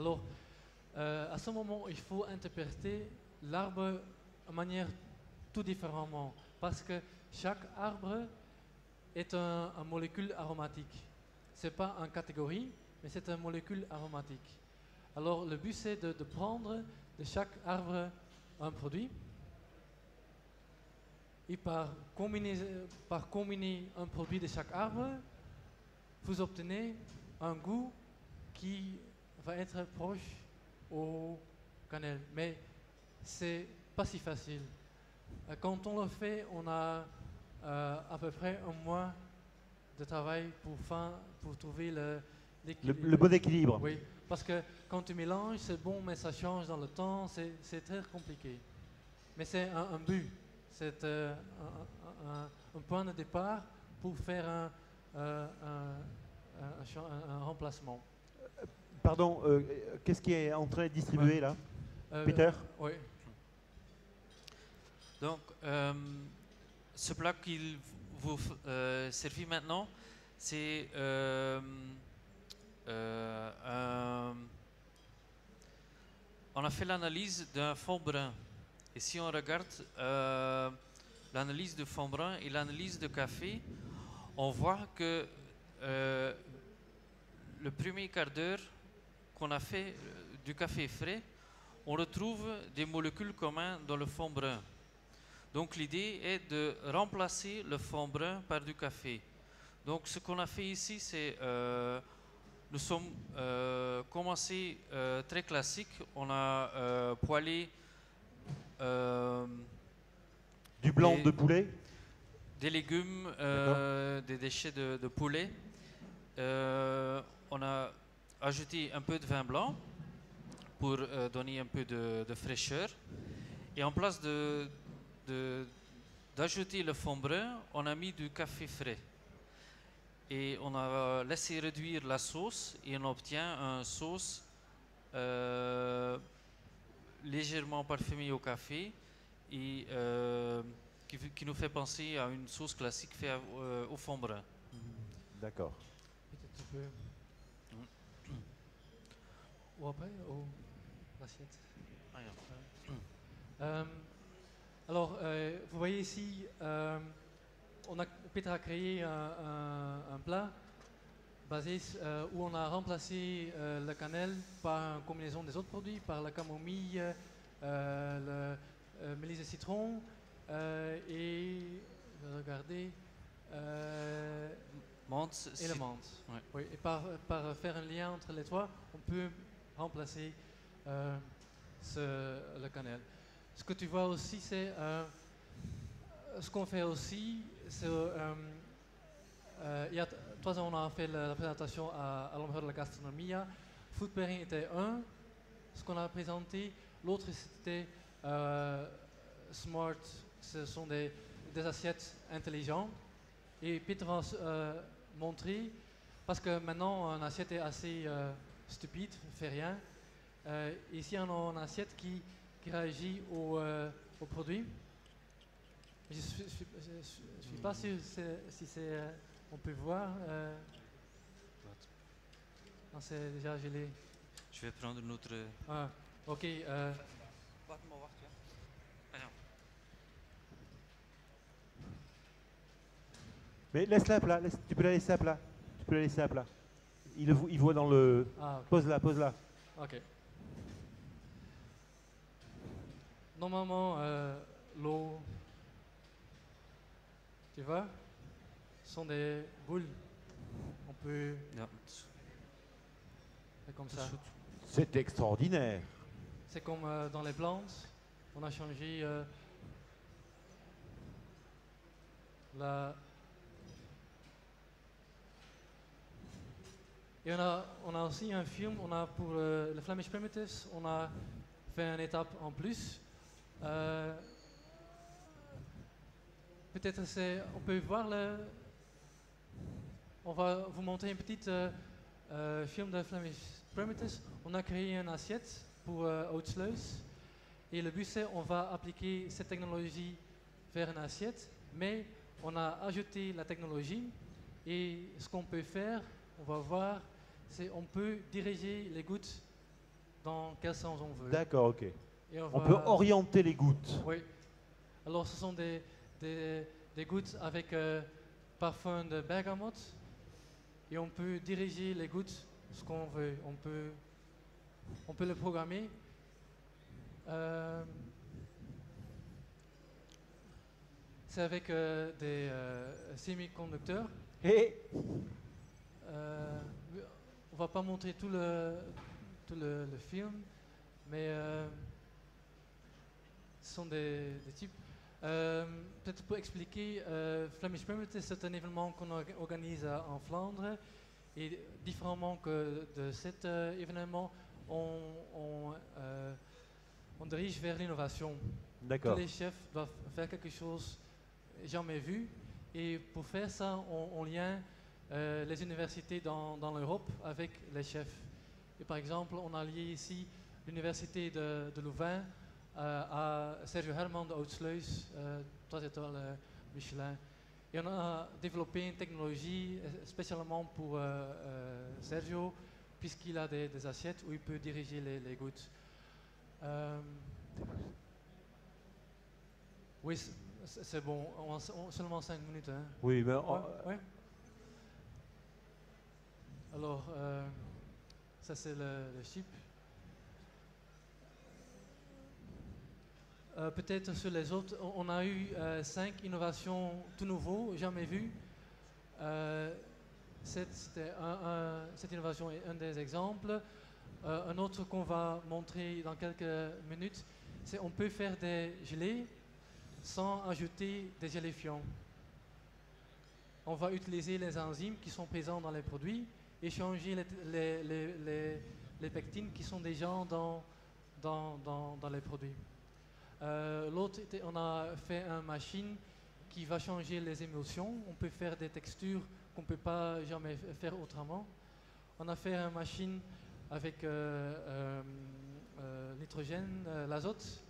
Alors, à ce moment, il faut interpréter l'arbre de manière tout différemment, parce que chaque arbre est un molécule aromatique. Ce n'est pas une catégorie, mais c'est une molécule aromatique. Alors, le but, c'est de prendre de chaque arbre un produit, et par combiner un produit de chaque arbre, vous obtenez un goût qui va être proche au cannelle. Mais c'est pas si facile. Quand on le fait, on a à peu près un mois de travail pour trouver l'équilibre. Le bon équilibre. Oui, parce que quand tu mélanges, c'est bon, mais ça change dans le temps, c'est très compliqué. Mais c'est un but, c'est un point de départ pour faire un remplacement. Pardon, qu'est-ce qui est en train de distribuer Ouais. là, Peter? Oui. Donc, ce plat qu'il vous servit maintenant, c'est on a fait l'analyse d'un fond brun. Et si on regarde l'analyse de fond brun et l'analyse de café, on voit que le premier quart d'heure qu'on a fait du café frais, on retrouve des molécules communes dans le fond brun. Donc l'idée est de remplacer le fond brun par du café. Donc ce qu'on a fait ici, c'est nous sommes commencé très classique. On a poêlé Du blanc de poulet? des légumes, des déchets de poulet. On a ajouté un peu de vin blanc pour donner un peu de fraîcheur. Et en place d'ajouter le fond brun, on a mis du café frais. Et on a laissé réduire la sauce et on obtient une sauce légèrement parfumée au café et qui nous fait penser à une sauce classique faite au fond brun. D'accord. Peut-être un peu. Ou après, ou l'assiette. Ah, ja. Alors, vous voyez ici, Peter a créé un plat basé où on a remplacé la cannelle par une combinaison des autres produits, par la camomille, le mélisse de citron et, regardez, Menthe, et le menthe. Ouais. Oui, et par faire un lien entre les trois, on peut remplacer le cannelle. Ce que tu vois aussi, c'est ce qu'on fait aussi. Il y a 3 ans, on a fait la présentation à l'Ambassade de la Gastronomie. Food pairing était un, ce qu'on a présenté. L'autre, c'était Smart, ce sont des assiettes intelligentes. Et Peter va montrer, parce que maintenant, une assiette est assez stupide, fait rien. Ici, on a une assiette qui réagit au produit. Je ne suis pas sûr si c'est, on peut voir. Non, c'est déjà gelé. Je vais prendre une autre. Ah, ok. Wacht maar, wacht ja. Ah, ja. Mais laisse-la à plat, tu peux la laisser à plat. Tu peux la laisser à plat. Il voit dans le... Ah, ok. Pose-la. Ok. Normalement, l'eau, tu vois, sont des boules. On peut Ja. faire comme ça. C'est extraordinaire. C'est comme dans les plantes. On a changé la... Et on a aussi un film, on a pour le Flemish Primitives, on a fait une étape en plus. Peut-être on peut voir on va vous montrer un petit film de Flemish Primitives. On a créé une assiette pour Oatsluis. Et le but c'est on va appliquer cette technologie vers une assiette, mais on a ajouté la technologie et ce qu'on peut faire, on va voir, c'est on peut diriger les gouttes dans quel sens on veut. D'accord, ok. Et On peut orienter les gouttes. Oui. Alors ce sont des gouttes avec parfum de bergamote et on peut diriger les gouttes ce qu'on veut. On peut le programmer. C'est avec des semi-conducteurs. Et On va pas montrer tout le film, mais ce sont des types. Peut-être pour expliquer, Flemish Primitive, c'est un événement qu'on organise en Flandre. Et différemment que de cet événement, on dirige vers l'innovation. Tous d'accord. les chefs doivent faire quelque chose jamais vu. Et pour faire ça, on lien les universités dans l'Europe avec les chefs. Et par exemple, on a lié ici l'université de Louvain à Sergio Herman de Oudsluis, 3 étoiles Michelin. Et on a développé une technologie spécialement pour Sergio, puisqu'il a des assiettes où il peut diriger les gouttes. Oui, c'est bon, seulement 5 minutes. Hein. Oui, mais Ouais. Alors, ça c'est le chip. Peut-être sur les autres, on a eu 5 innovations tout nouveaux, jamais vues. Cette innovation est un des exemples. Un autre qu'on va montrer dans quelques minutes, c'est qu'on peut faire des gelées sans ajouter des gélifiants. On va utiliser les enzymes qui sont présents dans les produits et changer les pectines qui sont déjà dans les produits. L'autre, on a fait une machine qui va changer les émulsions. On peut faire des textures qu'on ne peut pas jamais faire autrement. On a fait une machine avec nitrogène, l'azote.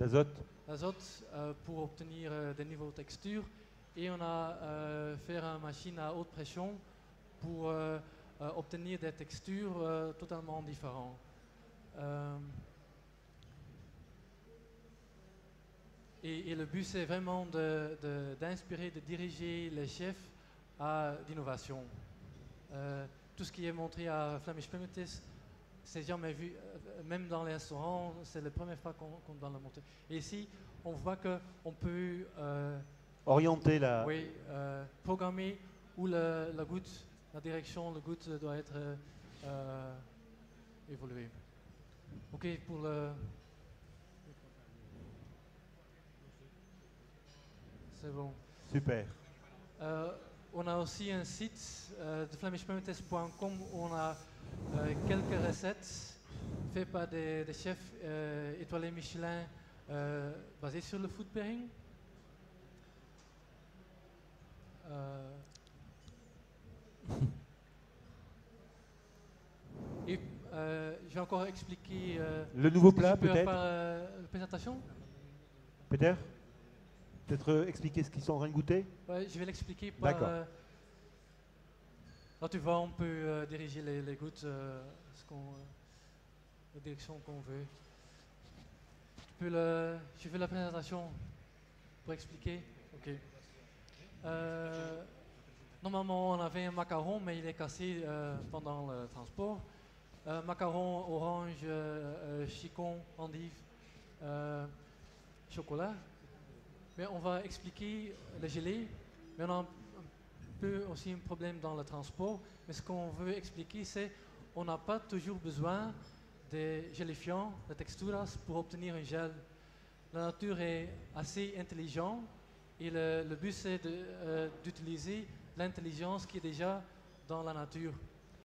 L'azote pour obtenir des niveaux de texture. Et on a fait une machine à haute pression pour obtenir des textures totalement différentes. Et le but, c'est vraiment d'inspirer, de diriger les chefs à l'innovation. Tout ce qui est montré à Flemish Primitive, c'est jamais vu, même dans les restaurants, c'est la première fois qu'on doit le montrer. Et ici, on voit qu'on peut orienter la... Oui, programmer où la goutte, la direction, la goutte doit être évoluée. Ok, pour le... C'est bon. Super. On a aussi un site de flemishprimitive.com où on a quelques recettes faites par des chefs étoilés Michelin basés sur le food pairing. Et je vais encore expliquer le nouveau ce que plat, je peux peut-être faire, la présentation. Peut-être expliquer ce qu'ils sont en train de goûter. Ouais, je vais l'expliquer par... D'accord. Là, tu vois, on peut diriger les gouttes, la direction qu'on veut. Je fais la présentation pour expliquer. Ok. Normalement, on avait un macaron, mais il est cassé pendant le transport. Macaron, orange, chicon, endive, chocolat. Mais on va expliquer le gelé. Mais on a un peu aussi un problème dans le transport. Mais ce qu'on veut expliquer, c'est qu'on n'a pas toujours besoin des gélifiants, de texturas, pour obtenir un gel. La nature est assez intelligente et le but, c'est d'utiliser l'intelligence qui est déjà dans la nature.